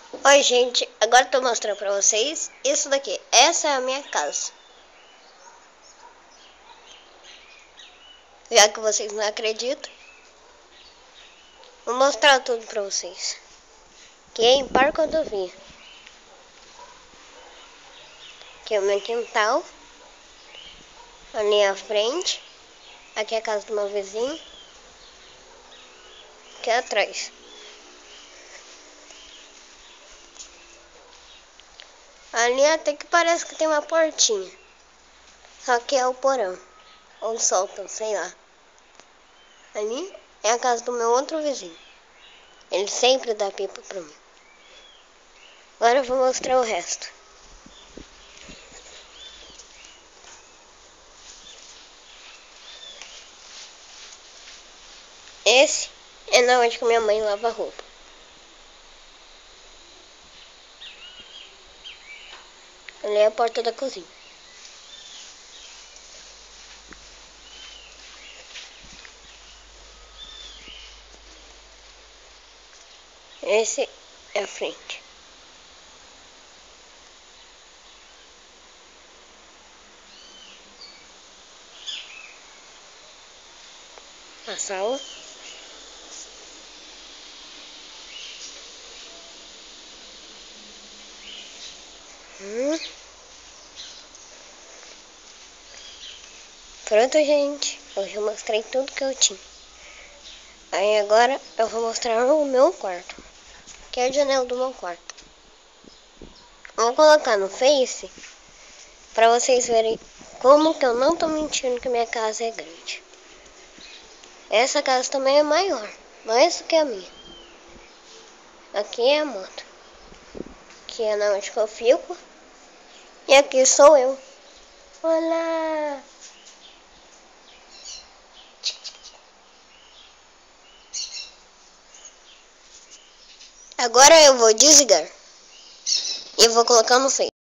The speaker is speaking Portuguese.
Oi, gente, agora eu tô mostrando pra vocês isso daqui. Essa é a minha casa. Já que vocês não acreditam, vou mostrar tudo pra vocês. Aqui é em Parque Rodovia. Aqui é o meu quintal. Ali à frente. Aqui é a casa do meu vizinho. Aqui atrás. Ali até que parece que tem uma portinha. Só que é o porão. Ou o sótão, sei lá. Ali é a casa do meu outro vizinho. Ele sempre dá pipa pra mim. Agora eu vou mostrar o resto. Esse é na onde que minha mãe lava roupa. Ali é a porta da cozinha. Esse é a frente. A sala. Pronto, gente. Hoje eu mostrei tudo que eu tinha. Aí agora eu vou mostrar o meu quarto. Que é a janela do meu quarto. Vou colocar no Face pra vocês verem como que eu não tô mentindo que minha casa é grande. Essa casa também é maior, mais do que a minha. Aqui é a moto. Aqui é na onde que eu fico. E aqui sou eu. Olá! Agora eu vou desligar e vou colocar no Face.